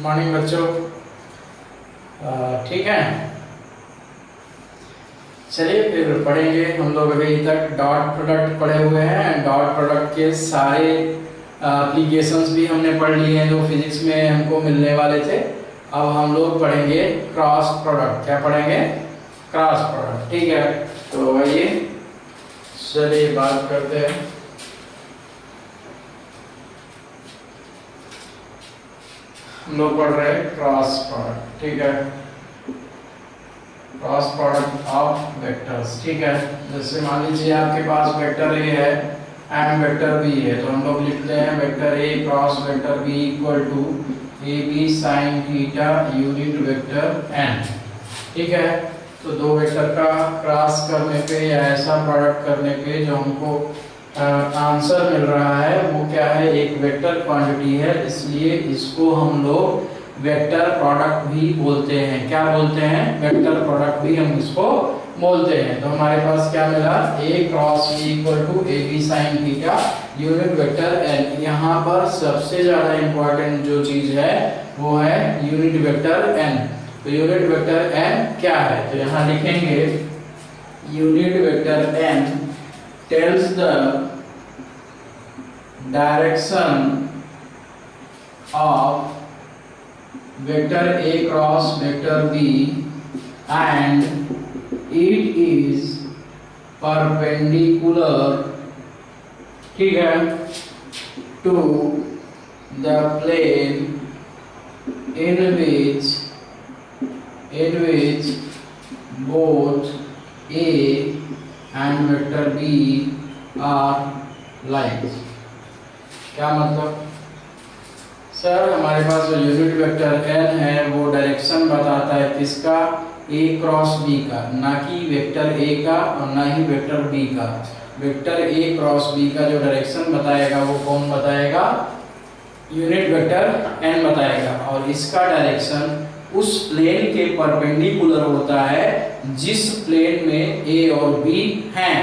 Morning बच्चों। ठीक है, चलिए फिर पढ़ेंगे। हम लोग अभी तक डॉट प्रोडक्ट पढ़े हुए हैं। डॉट प्रोडक्ट के सारे एप्लीकेशंस भी हमने पढ़ लिए हैं जो फिजिक्स में हमको मिलने वाले थे। अब हम लोग पढ़ेंगे क्रॉस प्रोडक्ट। क्या पढ़ेंगे? Cross product. ठीक है, तो आइए चलिए बात करते हैं। हम लोग पढ़ रहे हैं क्रॉस प्रोडक्ट। ठीक है, क्रॉस प्रोडक्ट ऑफ वेक्टर्स। ठीक है, जैसे मान लीजिए आपके पास वेक्टर ए है एंड वेक्टर बी है, तो हम लोग लिखते हैं vector A cross vector B equal to A B sine theta unit vector N. ठीक है, तो दो वेक्टर का क्रॉस करने पे या ऐसा प्रोडक्ट करने पे जो हमको आंसर मिल रहा है वो क्या है? एक वेक्टर क्वांटिटी है, इसलिए इसको हम लोग वेक्टर प्रोडक्ट भी बोलते हैं। क्या बोलते हैं? वेक्टर प्रोडक्ट भी हम इसको बोलते हैं। तो हमारे पास क्या मिला? A cross B equal to A B sine theta unit vector N. यहाँ पर सबसे ज्यादा इंपॉर्टेंट जो चीज है वो है यूनिट वेक्टर एन। तो यूनिट वेक्टर एन क्या है? तो यहाँ लिखेंगे unit vector N tells the direction of vector A cross vector B and it is perpendicular, ठीक है, to the plane in which both A and vector B are lines। क्या मतलब? Sir हमारे पास जो यूनिट वेक्टर n है वो direction बताता है किसका? a क्रॉस b का, ना कि वेक्टर a का और ना ही वेक्टर b का। वेक्टर a क्रॉस b का जो डायरेक्शन बताएगा वो कौन बताएगा? यूनिट वेक्टर n बताएगा। और इसका डायरेक्शन उस प्लेन के परपेंडिकुलर होता है जिस प्लेन में a और b हैं।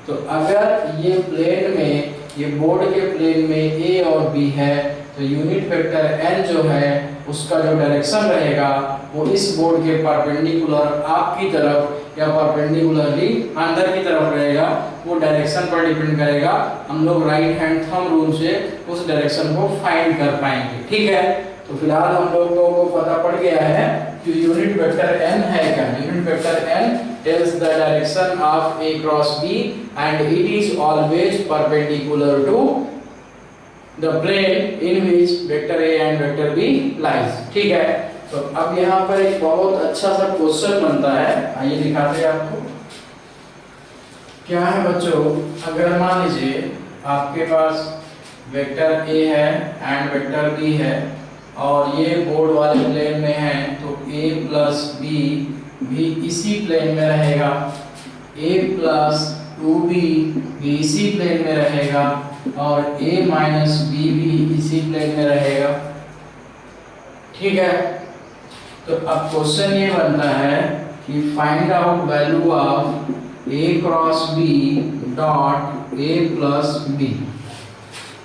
तो अगर ये प्लेन में, ये बोर्ड के प्लेन में a और b है तो यूनिट वेक्टर n जो है उसका जो डायरेक्शन रहेगा वो इस बोर्ड के परपेंडिकुलर आपकी तरफ या परपेंडिकुलरली अंदर की तरफ रहेगा। वो डायरेक्शन पर डिपेंड करेगा। हम लोग राइट हैंड थंब रूल से उस डायरेक्शन को फाइंड कर पाएंगे। ठीक है, तो फिलहाल हम लोगों को पता पड़ गया है कि यूनिट वेक्टर n है क्या? Unit vector n tells the direction of a cross b and it is always perpendicular to the plane in which vector a and vector b lies। ठीक है, तो अब यहाँ पर एक बहुत अच्छा सा क्वेश्चन बनता है, आइए दिखाते हैं आपको। क्या है बच्चों? अगर मान लीजिए आपके पास वेक्टर a है एंड वेक्टर b है और ये बोर्ड वाले प्लेन में है, तो a प्लस b भी इसी प्लेन में रहेगा, a प्लस 2b भी इसी प्लेन में रहेगा और a माइनस b भी इसी प्लेन में रहेगा। ठीक है, तो अब क्वेश्चन ये बनता है कि find out value of a cross b dot a plus b।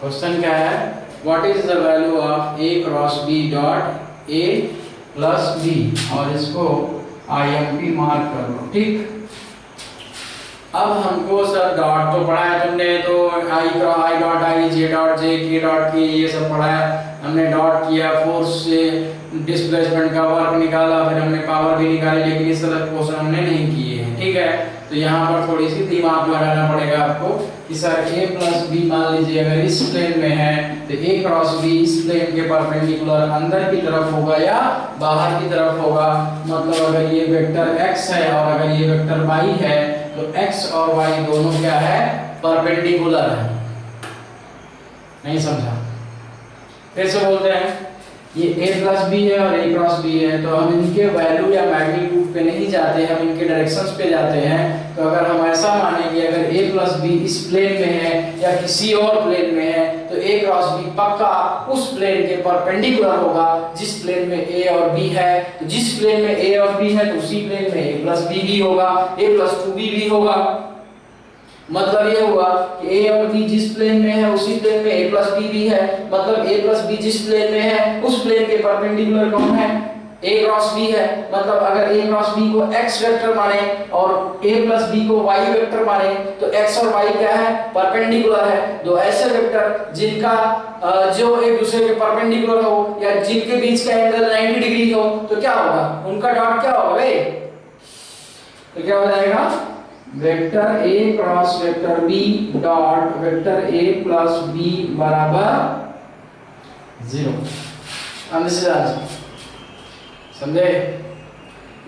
Question क्या है? What is the value of a cross b dot a plus b? और इसको IMP मार्क कर लो। ठीक, अब हमको सर डॉट तो पढ़ा है तुमने, तो I dot I, J dot J, के डॉट के, ये सब पढ़ा है हमने। डॉट किया, फोर्स से डिस्प्लेसमेंट का वर्क निकाला, फिर हमने पावर भी निकाली, लेकिन इस तरह क्वेश्चन हमने नहीं किए हैं। ठीक है, तो यहाँ पर थोड़ी सी दिमाग लगाना पड़ेगा आपको कि सर a प्लस बी मान लीजिए अगर इस प्लेन में है तो a क्रॉस b इस प्लेन के परपेंडिकुलर अंदर की तरफ होगा या बाहर की तरफ होगा। मतलब अगर ये वेक्टर x है और अगर ये वेक्टर y है तो x और y दोनों क्या है? परपेंडिकुलर है। नहीं समझा? कैसे बोलते हैं? ये a प्लस बी है और a क्रॉस b है, तो हम इनके वैल्यू या मैग्नीट्यूड पे नहीं जाते हैं, हम इनके डायरेक्शंस पे जाते हैं। तो अगर हम ऐसा माने कि अगर a प्लस बी इस प्लेन में है या किसी और प्लेन में है तो a क्रॉस b पक्का उस प्लेन के परपेंडिकुलर होगा जिस प्लेन में a और b है। तो जिस प्लेन में a और b है तो उसी प्लेन में a प्लस b भी होगा, a प्लस 2b भी होगा। मतलब ये हुआ कि ए और बी जिस प्लेन में है उसी प्लेन में a प्लस बी भी है, मतलब a प्लस बी जिस प्लेन में है उस प्लेन के परपेंडिकुलर कौन है, a क्रॉस b है। मतलब अगर a क्रॉस b को x वेक्टर माने और a प्लस b को y वेक्टर माने तो x और y क्या है, परपेंडिकुलर है। दो ऐसे वेक्टर जिनका जो एक दूसरे के परपेंडिकुलर हो या जिनके बीच का एंगल 90 डिग्री हो तो क्या होगा, उनका डॉट क्या होगा भाई, तो क्या हो जाएगा vector a cross vector b dot vector a plus b बराबर 0। हम दिस इज आंसर, समझे?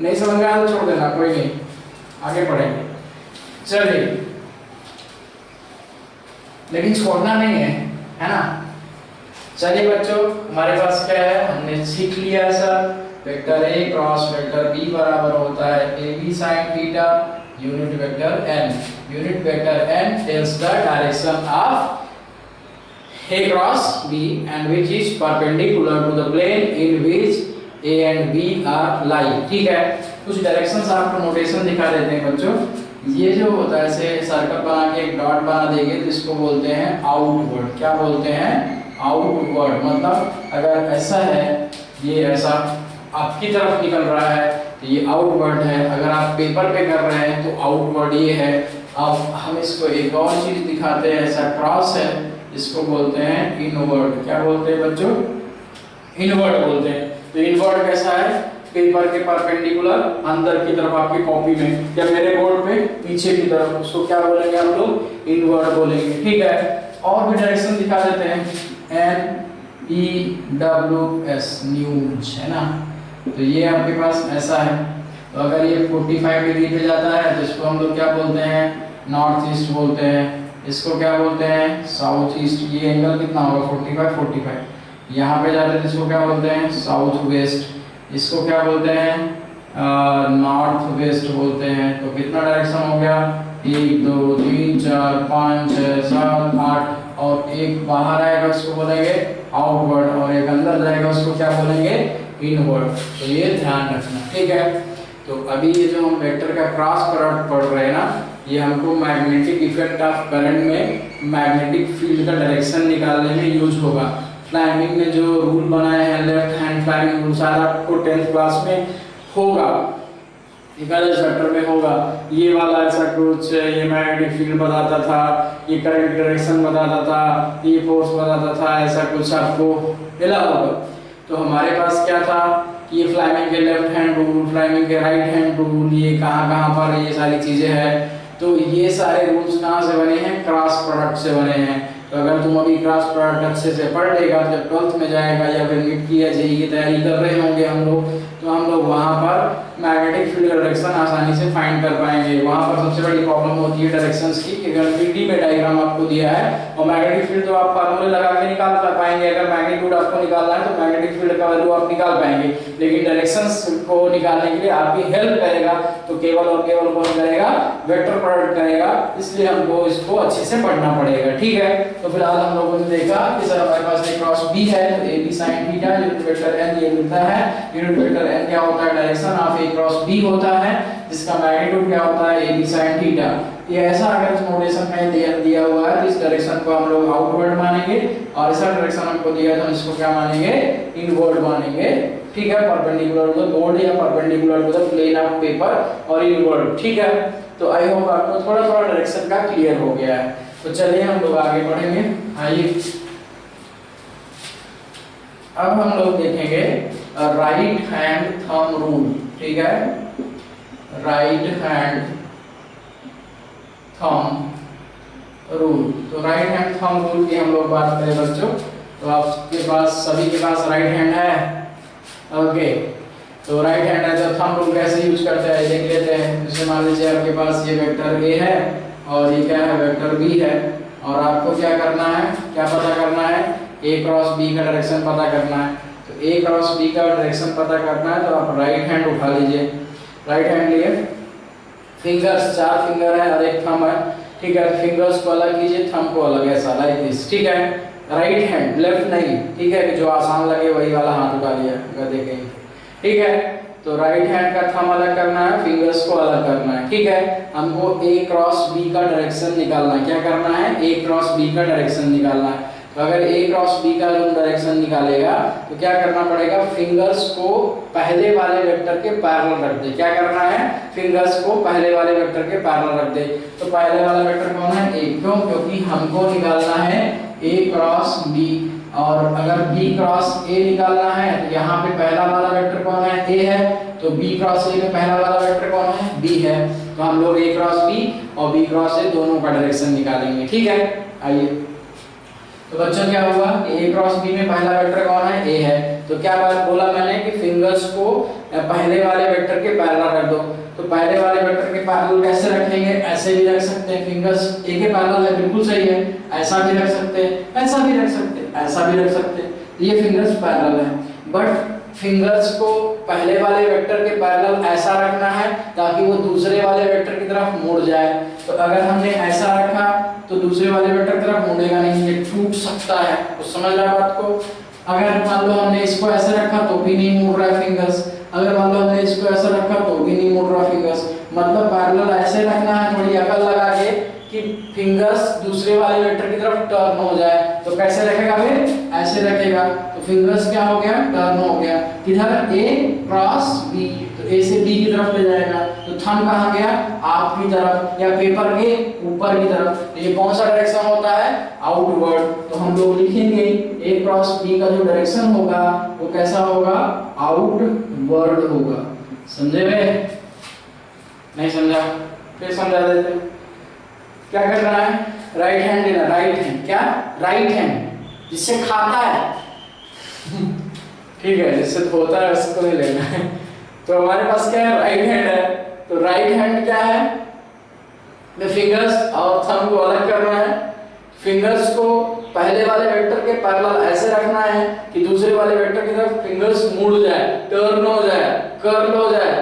नहीं समझ में आया तो छोड़ देना, कोई नहीं, आगे पढ़ेंगे। चलिए, लेकिन छोड़ना नहीं है ना। चलिए बच्चों, हमारे पास क्या है, हमने सीख लिया sir vector a cross vector b बराबर होता है ab sin theta unit vector n। Unit vector n tells the direction of a cross b and which is perpendicular to the plane in which a and b are lying। ठीक है, कुछ directions आपको notation दिखा देते हैं बच्चों। ये जो होता है ऐसे सर्कल बना के एक डॉट बना देंगे तो इसको बोलते हैं आउटवर्ड। क्या बोलते हैं, आउटवर्ड। मतलब अगर ऐसा है, ये ऐसा आपकी तरफ निकल रहा है तो ये आउटवर्ड है। अगर आप पेपर पे कर रहे हैं तो आउटवर्ड ये है। अब हम इसको एक और चीज दिखाते हैं, ऐसा क्रॉस है, इसको बोलते हैं इनवर्ड। क्या बोलते हैं बच्चों, इनवर्ड बोलते हैं। तो इनवर्ड कैसा है, पेपर के परपेंडिकुलर अंदर की तरफ आपकी कॉपी में या मेरे बोर्ड पे पीछे की तरफ, उसको क्या बोलेंगे हम लोग, इनवर्ड बोलेंगे। ठीक है, और भी डायरेक्शन दिखा देते हैं, NEWS न्यूज है ना। तो ये आपके पास ऐसा है। तो अगर ये 45 डिग्री पे जाता है तो इसको हम लोग क्या बोलते हैं, नॉर्थ ईस्ट बोलते हैं। इसको क्या बोलते हैं, साउथ ईस्ट। ये एंगल कितना होगा, 45। यहाँ पे जाते हैं तो इसको क्या बोलते हैं, साउथ वेस्ट। इसको क्या बोलते हैं, नॉर्थ वेस्ट बोलते हैं। तो कितना डायरेक्शन हो गया, 1 2 3 4 5 6 7 8, और एक बाहर आएगा उसको बोलेंगे आउटवर्ड, और एक अंदर जाएगा उसको क्या बोलेंगे, इनवर्ड। तो ये ध्यान रखना, ठीक है। तो अभी ये जो हम वेक्टर का क्रॉस प्रोडक्ट पढ़ रहे हैं ना, ये हमको मैग्नेटिक इफेक्ट ऑफ करंट में मैग्नेटिक फील्ड का डायरेक्शन निकालने में यूज होगा। फ्लाइमिंग ने जो रूल बनाए हैं, लेफ्ट हैंड फ्लाइमिंग रूल, शायद आपको 10th क्लास में होगा, इक्वल चैप्टर में होगा। ये वाला ऐसा कुछ, ये मैग्नेटिक फील्ड बताता था, ये करंट डायरेक्शन बताता था, ये फोर्स बताता था, ऐसा कुछ आपको मिला होगा। तो हमारे पास क्या था कि ये फ्लाइमिंग के लेफ्ट हैंड रूल, फ्लाइमिंग के राइट हैंड रूल, ये कहाँ पर ये सारी चीज़ें हैं। तो ये सारे रूल्स कहाँ से बने हैं, क्रॉस प्रोडक्ट से बने हैं। तो अगर तुम अभी क्रॉस प्रोडक्ट अच्छे से पढ़ लेगा, जब 12th में जाएगा या फिर नीट की या जेईई की तैयारी कर रहे होंगे हम लोग, तो हम लोग वहाँ पर मैग्नेटिक फील्ड डायरेक्शन आसानी से फाइंड कर पाएंगे। वहाँ पर सबसे बड़ी प्रॉब्लम होती है डायरेक्शंस की, कि अगर 3D में डायग्राम आपको दिया है और मैग्नेटिक फील्ड तो आप फार्मूले लगा के निकाल पाएंगे, अगर मैग्नीट्यूड आपको निकालना है तो मैग्नेटिक फील्ड का वैल्यू आप निकाल पाएंगे, लेकिन डायरेक्शंस को निकालने के लिए आपकी हेल्प करेगा तो केवल और केवल कौन करेगा, वेक्टर प्रोडक्ट करेगा। इसलिए हमको इसको अच्छे से पढ़ना पड़ेगा, ठीक है। तो फिलहाल हम लोगों ने देखा कि सर हमारे पास एक क्रॉस बी है, तो A B sine theta, unit vector N ये मिलता है। यूनिट वेक्टर एन क्या होता है, direction of A cross B होता है, जिसका मैग्नीट्यूड क्या होता है, ए बी साइन थीटा। ये ऐसा अगर इस नोटेशन में दिया हुआ है तो इस डायरेक्शन को हम लोग आउटवर्ड मानेंगे, और ऐसा डायरेक्शन हमको दिया है तो इसको क्या मानेंगे, इनवर्ड मानेंगे, ठीक है। परपेंडिकुलर टू द बोर्ड या perpendicular to the plane of paper और इनवर्ड, ठीक है। तो आई होप आपको थोड़ा थोड़ा डायरेक्शन का क्लियर हो गया है। तो चलिए हम लोग आगे बढ़ेंगे। आइए अब हम लोग देखेंगे राइट हैंड थंब रूल, ठीक है। Right hand thumb rule. तो राइट हैंड थंब रूल की हम लोग बात करें बच्चों, तो आपके पास सभी के पास राइट हैंड है, ओके। तो राइट हैंड है तो थंब रूल कैसे यूज करते हैं देख लेते हैं। जैसे मान लीजिए आपके पास ये वेक्टर ए है और ये क्या है, वेक्टर बी है, और आपको क्या करना है, क्या पता करना है, ए क्रॉस बी का डायरेक्शन पता करना है। तो ए क्रॉस बी का डायरेक्शन पता करना है तो आप राइट हैंड उठा लीजिए। राइट हैंड लिए, फिंगर्स 4 फिंगर है और एक थंब है, ठीक है। फिंगर्स को अलग कीजिए, थंब को अलग, ऐसा लाइक दिस, ठीक है। राइट हैंड, लेफ्ट नहीं, ठीक है। जो आसान लगे वही वाला हाथ उठा लिया, गधे कहीं, ठीक है। तो राइट हैंड का थंब अलग करना है, फिंगर्स को अलग करना है। ठीक है, हमको A क्रॉस B का डायरेक्शन निकालना है। क्या करना है? A क्रॉस B का डायरेक्शन निकालना है। तो अगर A क्रॉस B का जो डायरेक्शन निकालेगा तो क्या करना पड़ेगा? फिंगर्स को पहले वाले वेक्टर के पैरेलल रख दे। क्या करना है? फिंगर्स को पहले वाले वेक्टर के पैरेलल रख दे। तो पहले वाला वेक्टर कौन है? A। क्यों? क्योंकि हमको निकालना है A क्रॉस B, और अगर B क्रॉस A निकालना है तो यहाँ पे पहला वाला वेक्टर कौन है? A है। तो B क्रॉस A में पहला वाला वेक्टर कौन है? B है। तो हम लोग A क्रॉस B और B क्रॉस A दोनों का डायरेक्शन निकालेंगे। ठीक है, आइए। तो बच्चों क्या होगा? A क्रॉस B में पहला वेक्टर कौन है? A है। तो क्या बात बोला मैंने कि फिंगर्स को पहले वाले वेक्टर के पैरेलल रख दो। तो पहले वाले वेक्टर के पैरेलल कैसे रखेंगे? ऐसे भी रख सकते हैं, फिंगर्स A के पैरेलल है, बिल्कुल सही है। ऐसा भी रख सकते हैं, ऐसा भी रख सकते हैं, ऐसा भी रख सकते हैं। तो ये फिंगर्स पैरेलल है, बट फिंगर्स को पहले वाले वेक्टर के पैरेलल ऐसा रखना है ताकि वो दूसरे वाले वेक्टर की तरफ मुड़ जाए। तो अगर हमने ऐसा रखा तो दूसरे वाले वेक्टर की तरफ मुड़ेगा नहीं, ये टूट सकता है। तो समझ रहा है बात को? अगर मान लो हमने इसको ऐसे रखा तो भी नहीं मुड़ रहा है फिंगर्स, अगर मान लो हमने इसको ऐसा रखा तो भी नहीं मुड़ रहा फिंगर्स। मतलब पैरेलल ऐसे रखना है, थोड़ी अकल लगा के, कि फिंगर्स दूसरे वाले वेक्टर की तरफ टर्न हो जाए। तो कैसे रखेगा? फिर ऐसे रखेगा। तो फिंगर्स क्या हो गया? टर्न हो गया। किधर? A cross B। तो A से B की तरफ ले जाएगा। तो थंब कहाँ गया? आपकी तरफ या पेपर के ऊपर की तरफ। तो ये कौन सा डायरेक्शन होता है? आउटवर्ड। तो हम लोग लिखेंगे A क्रॉस B का जो डायरेक्शन होगा वो कैसा होगा? आउटवर्ड होगा। समझे वे? नहीं समझा? फिर समझा देते हैं। क्या कर रहा है? राइट हैंड लेना। राइट हैंड क्या? राइट हैंड जिससे खाता है ठीक है, जिससे धोता है उसको नहीं लेना है। तो हमारे पास क्या है? राइट हैंड है। तो राइट हैंड क्या है? फिंगर्स और थंब को अलग करना है। फिंगर्स को पहले वाले वेक्टर के पैरेलल ऐसे रखना है कि दूसरे वाले वेक्टर की तरफ फिंगर्स मुड़ जाए, टर्न हो जाए, कर्ल हो जाए।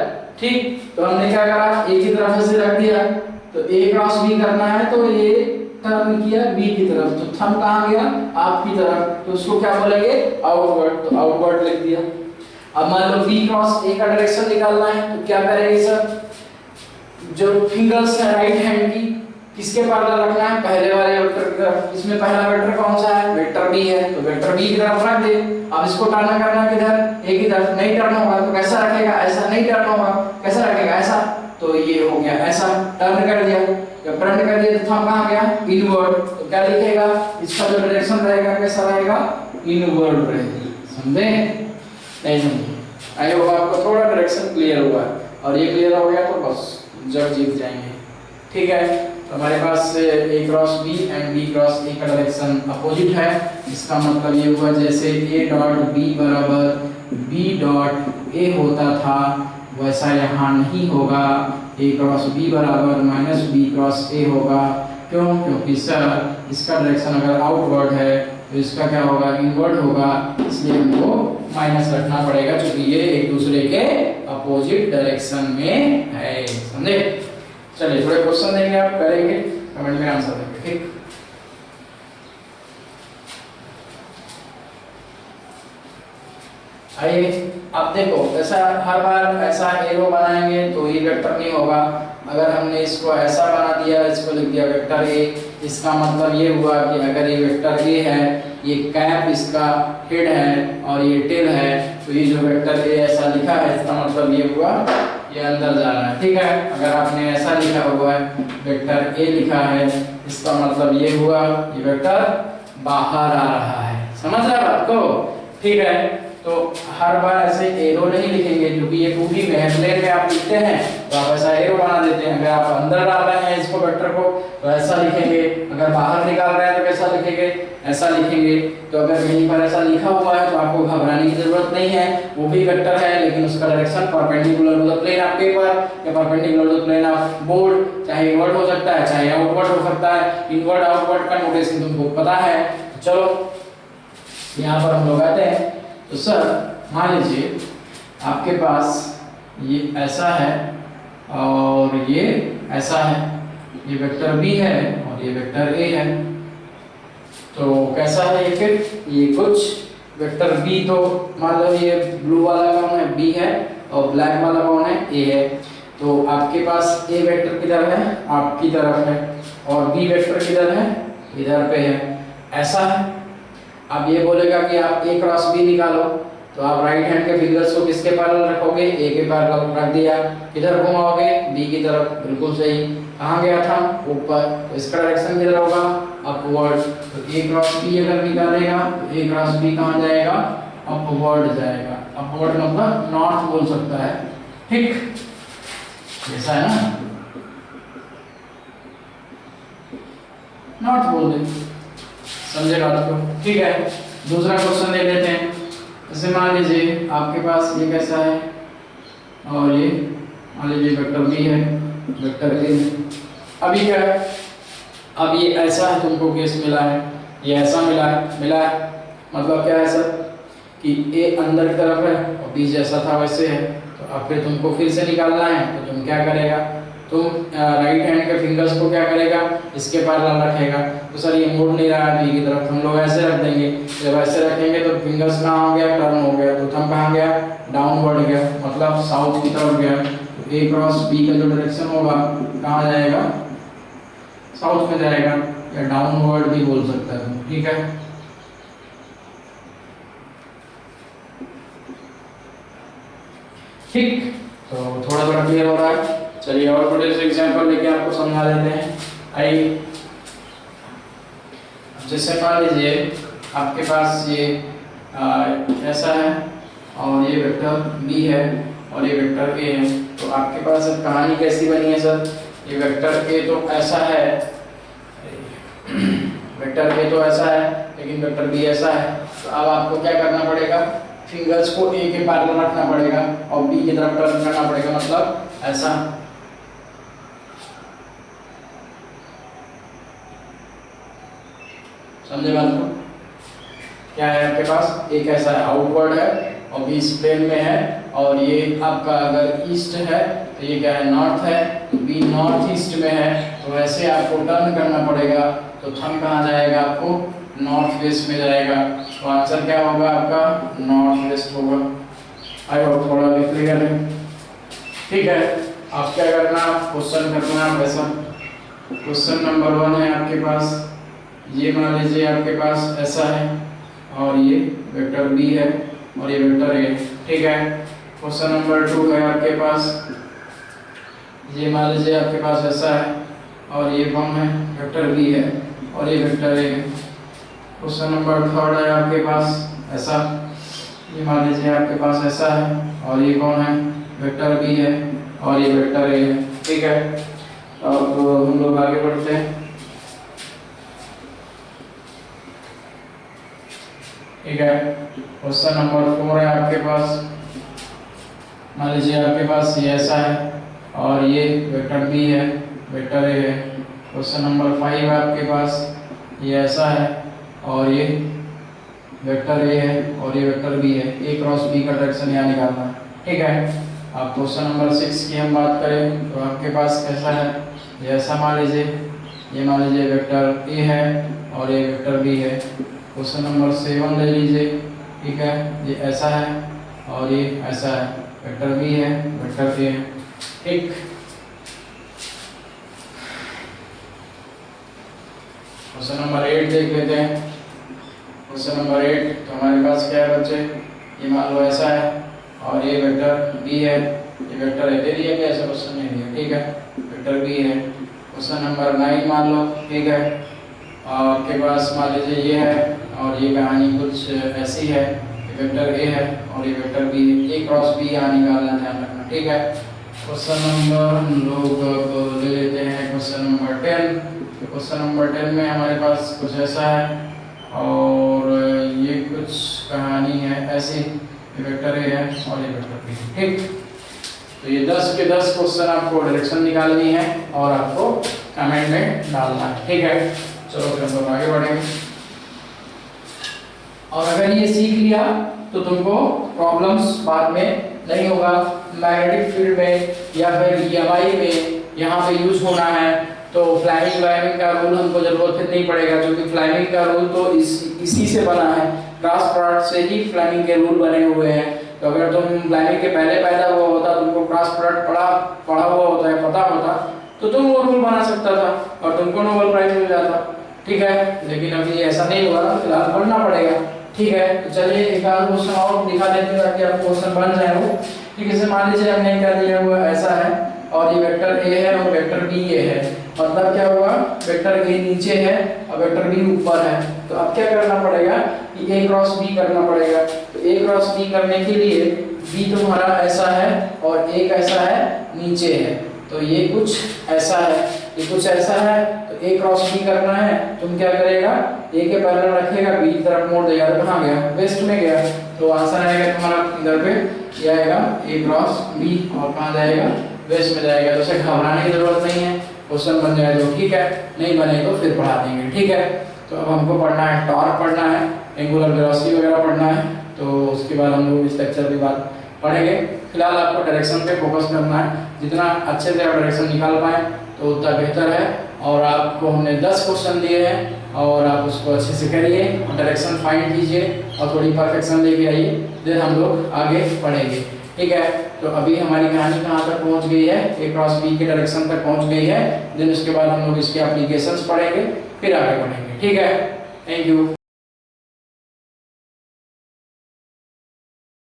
ठीक, तो हमने क्या करा? A की तरफ ऐसे रख दिया। तो A क्रॉस B करना है तो ये टर्न किया B की तरफ। तो थंब कहाँ गया? आपकी तरफ। तो उसको क्या बोलेंगे? आउटवर्ड। तो आउटवर्ड लिख दिया। अब मान लो B क्रॉस A का डायरेक्शन निकालना है तो क्या करेंगे सर? जो फिंगर्स है राइट हैंड की, किसके पैरेलल रखना है? पहले वाले वेक्टर की तरफ। इसमें पहला वेक्टर कौन सा है? वेक्टर B है। तो वेक्टर B की तरफ रख दे। अब इसको टर्न करना है किधर? A की तरफ। नहीं टर्न होगा तो कैसा रखेगा? ऐसा। नहीं टर्न होगा कैसा रखेगा? ऐसा। तो ये हो गया ऐसा, टर्न कर दिया। जब टर्न कर दिया तो थंब कहाँ गया? इनवर्ड। तो क्या लिखेगा? इसका जो डायरेक्शन रहेगा कैसा रहेगा? इनवर्ड रहेगा। समझे? नहीं समझे? आई होप आपको थोड़ा डायरेक्शन क्लियर हुआ, और ये क्लियर हो गया तो बस जब जीत जाएंगे। ठीक है, तो हमारे पास A cross B and B cross A का डायरेक्शन अपोजिट है। इसका मतलब ये हुआ जैसे A डॉट B बराबर B डॉट A होता था वैसा यहाँ नहीं होगा। A क्रॉस B बराबर माइनस B क्रॉस A होगा। क्यों? क्योंकि सर इसका डायरेक्शन अगर आउटवर्ड है तो इसका क्या होगा? इनवर्ड होगा। इसलिए हमको माइनस रखना पड़ेगा क्योंकि ये एक दूसरे के अपोजिट डायरेक्शन में है। समझे? चलिए थोड़े क्वेश्चन देंगे, आप करेंगे, कमेंट में आंसर देंगे। ठीक, आइए अब देखो, ऐसा हर बार ऐसा एरो बनाएंगे तो ये वेक्टर नहीं होगा। अगर हमने इसको ऐसा बना दिया, इसको लिख दिया वेक्टर ए, इसका मतलब ये हुआ कि अगर ये वेक्टर ए है, ये कैप इसका हेड है और ये टेल है, तो ये जो वेक्टर ए ऐसा लिखा है इसका मतलब ये हुआ ये अंदर जा रहा है। ठीक है, अगर आपने ऐसा लिखा हुआ है वेक्टर ए लिखा है, इसका मतलब ये हुआ ये वेक्टर बाहर आ रहा है। समझ रहे बात को? ठीक है, तो हर बार ऐसे एरो नहीं लिखेंगे क्योंकि ये टू डी में प्लेन में आप लिखते हैं तो आप ऐसा एरो बना देते हैं। अगर आप अंदर डाल रहे हैं इसको वेक्टर को तो ऐसा लिखेंगे, अगर बाहर निकाल रहे हैं तो कैसा लिखेंगे? ऐसा लिखेंगे। तो अगर कहीं पर ऐसा लिखा हुआ है तो आपको घबराने की जरूरत नहीं है, वो भी वेक्टर है लेकिन उसका direction perpendicular to the plane of paper या perpendicular to the plane of board, चाहे इनवर्ड हो सकता है चाहे आउटवर्ड हो सकता है। इनवर्ड आउटवर्ड का नोटेशन तुमको पता है। चलो यहाँ पर हम लोग आते हैं। तो सर मान लीजिए आपके पास ये ऐसा है और ये ऐसा है, ये वेक्टर B है और ये वेक्टर A है, तो कैसा है ये? फिर ये कुछ वेक्टर बी तो मान लो ये ब्लू वाला कौन है, बी है, और ब्लैक वाला कौन है, ए है। तो आपके पास ए वेक्टर किधर है, आपकी तरफ है, और बी वेक्टर किधर है, इधर पे है, ऐसा है। अब ये बोलेगा कि आप ए क्रॉस बी निकालो, तो आप राइट हैंड के फिंगर्स को किसके पैरेलल रखोगे, ए के पैरेलल रख दिया, किधर घुमाओगे, बी की तरफ, बिल्कुल सही। कहाँ गया था, ऊपर, तो इसका डायरेक्शन किधर होगा, अपवर्ड। तो ए क्रॉस बी अगर निकालेगा तो ए क्रॉस बी कहाँ जाएगा, अपवर्ड जाएगा। अपवर्ड मतलब नॉर्थ बोल सकता है, ठीक, ऐसा है ना, नॉर्थ बोल दे, समझे बात को, ठीक है। दूसरा क्वेश्चन देख लेते हैं। जैसे मान लीजिए आपके पास ये कैसा है, और ये मान लीजिए वेक्टर बी है, वेक्टर ए है। अभी क्या है, अब ये ऐसा है, तुमको केस मिला है, ये ऐसा मिला है, मतलब क्या है सर कि ए अंदर की तरफ है और बी जैसा था वैसे है। तो अब फिर तुमको फिर से निकालना है, तो तुम क्या करेगा, तुम राइट हैंड के फिंगर्स को क्या करेगा, इसके पैरेलल रखेगा। तो सर ये मुड़ नहीं रहा है बी की तरफ, हम लोग ऐसे रख देंगे। जब ऐसे रखेंगे तो फिंगर्स कहाँ हो गया, टर्न हो गया, तो थंब कहाँ गया, डाउनवर्ड गया, मतलब साउथ की तरफ गया। तो ए क्रॉस बी का जो डायरेक्शन होगा कहाँ जाएगा, साउथ में जाएगा, या डाउनवर्ड भी बोल सकता है, ठीक है। ठीक, तो थोड़ा थोड़ा क्लियर हो रहा है। चलिए और थोड़े से एग्जांपल लेके आपको समझा देते हैं। आइए, जैसे मान लीजिए आपके पास ये ऐसा है, और ये वेक्टर बी है, और ये वेक्टर ए है। तो आपके पास अब कहानी कैसी बनी है सर, ये वेक्टर ए तो ऐसा है, वेक्टर ए तो ऐसा है, लेकिन वेक्टर बी ऐसा है। तो अब आपको क्या करना पड़ेगा, फिंगर्स को ए के पैरेलल रखना पड़ेगा और बी की तरफ टर्न करना पड़ेगा, मतलब ऐसा। समझे बात को, क्या है आपके पास, एक ऐसा है आउटवर्ड है और बी इस प्लेन में है, और ये आपका अगर ईस्ट है तो ये क्या है, नॉर्थ है, तो बी नॉर्थ ईस्ट में है। तो ऐसे आपको टर्न करना पड़ेगा, तो थंब कहाँ जाएगा, आपको नॉर्थ वेस्ट में जाएगा। तो आंसर क्या होगा आपका, नॉर्थ वेस्ट होगा। आई होप थोड़ा भी क्लियर है, ठीक है। आप क्या करना, क्वेश्चन करना है वैसा। क्वेश्चन नंबर 1 है आपके पास, ये मान लीजिए आपके पास ऐसा है, और ये वेक्टर बी है, और ये वेक्टर ए, ठीक है। क्वेश्चन नंबर 2 है आपके पास, ये मान लीजिए आपके पास ऐसा है, और ये कौन है, वेक्टर बी है, और ये वेक्टर ए है। क्वेश्चन नंबर 3 है आपके पास ऐसा, ये मान लीजिए आपके पास ऐसा है, और ये कौन है, वेक्टर बी है, और ये वेक्टर ए है, ठीक है। अब हम लोग आगे बढ़ते हैं, ठीक है। क्वेश्चन नंबर 4 है आपके पास, मान लीजिए आपके पास ये ऐसा है, और ये वेक्टर बी है, वेक्टर ए है। क्वेश्चन नंबर 5 है आपके पास, ये ऐसा है, और ये वेक्टर ए है, और ये वेक्टर बी है। ए क्रॉस बी का डायरेक्शन यहाँ निकालना है, ठीक है। अब क्वेश्चन नंबर 6 की हम बात करें तो आपके पास कैसा है, ये ऐसा मान लीजिए, ये मान लीजिए वेक्टर ए है, और ये वेक्टर बी है। क्वेश्चन नंबर 7 ले लीजिए, ठीक है, ये ऐसा है, और ये ऐसा है, वेक्टर बी है, वेक्टर ए है, ठीक। क्वेश्चन नंबर 8 देख लेते हैं। क्वेश्चन नंबर 8, तो हमारे पास क्या है बच्चे, ये मान लो ऐसा है, और ये वेक्टर बी है, ये वेक्टर ए, दे दिया क्या, ऐसा क्वेश्चन नहीं दिया, ठीक है, वेक्टर बी है। क्वेश्चन नंबर 9 मान लो, ठीक है, और आपके पास मान लीजिए ये है, और ये कहानी कुछ ऐसी है, ये वेक्टर ए है, और ये वेक्टर बी है। ए क्रॉस बी यहाँ निकालना, ध्यान रखना, ठीक है। क्वेश्चन नंबर हम लोग ले लेते हैं क्वेश्चन नंबर 10। तो क्वेश्चन नंबर 10 में हमारे पास कुछ ऐसा है, और ये कुछ कहानी है ऐसी, ये वेक्टर ए है, और ये वेक्टर बी है, ठीक। तो ये 10 के 10 क्वेश्चन आपको डायरेक्शन निकालनी है, और आपको कमेंट में डालना है, ठीक है। चलो फिर हम लोग आगे बढ़ेंगे। और अगर ये सीख लिया तो तुमको प्रॉब्लम्स बाद में नहीं होगा। मैग्नेटिक फील्ड में या फिर EMI में यहाँ पे यूज होना है, तो फ्लेमिंग वाइमिंग का रूल हमको जरूरत फिर नहीं पड़ेगा, क्योंकि फ्लेमिंग का रूल तो इसी से बना है, क्रॉस प्रोडक्ट से ही फ्लेमिंग के रूल बने हुए हैं। तो अगर तुम फ्लेमिंग के पहले पैदा हुआ होता, तुमको क्रॉस प्रोडक्ट पढ़ा हुआ होता है, पता होता, तो तुम वो रूल बना सकता था और तुमको नोबेल प्राइज मिल जाता। ठीक है, लेकिन अभी ऐसा नहीं हुआ, फिलहाल पढ़ना पड़ेगा। ठीक है, तो चलिए एक आध क्वेश्चन और दिखा देते हैं ताकि आपको क्वेश्चन बन जाए वो। ठीक है, जैसे मान लीजिए हमने क्या दिया हुआ ऐसा है और ये वेक्टर ए है और वेक्टर बी ये है, मतलब क्या हुआ, वेक्टर ए नीचे है और वेक्टर बी ऊपर है। तो अब क्या करना पड़ेगा कि ए क्रॉस बी करना पड़ेगा। तो ए क्रॉस बी करने के लिए बी तुम्हारा ऐसा है और ए कैसा है, नीचे है। तो ये कुछ ऐसा है, ये कुछ ऐसा है, तो ए क्रॉस बी करना है। तुम क्या करेगा, ए के पैरेलल रखेगा, बी की तरफ मोड़ देगा, तो कहाँ गया, वेस्ट में गया। तो आंसर आएगा तुम्हारा इधर पे, ये आएगा ए क्रॉस बी और कहाँ जाएगा, वेस्ट में जाएगा। तो उसे घबराने की जरूरत नहीं है, क्वेश्चन बन जाए तो ठीक है, नहीं बने तो फिर पढ़ा देंगे। ठीक है, तो अब हमको पढ़ना है टॉर्क पढ़ना है, एंगुलर वेलोसिटी वगैरह पढ़ना है, तो उसके बाद हम लोग इस लेक्चर के बाद पढ़ेंगे। फिलहाल आपको डायरेक्शन पे फोकस करना है, जितना अच्छे से आप डायरेक्शन निकाल पाएँ तो उतना बेहतर है। और आपको हमने 10 क्वेश्चन दिए हैं और आप उसको अच्छे से करिए और डायरेक्शन फाइंड कीजिए और थोड़ी परफेक्शन लेके आइए, फिर हम लोग आगे पढ़ेंगे। ठीक है, तो अभी हमारी कहानी कहाँ तक पहुँच गई है, ए क्रॉस बी के डायरेक्शन तक पहुँच गई है। देन उसके बाद हम लोग इसके एप्लीकेशंस पढ़ेंगे, फिर आगे बढ़ेंगे। ठीक है, थैंक यू।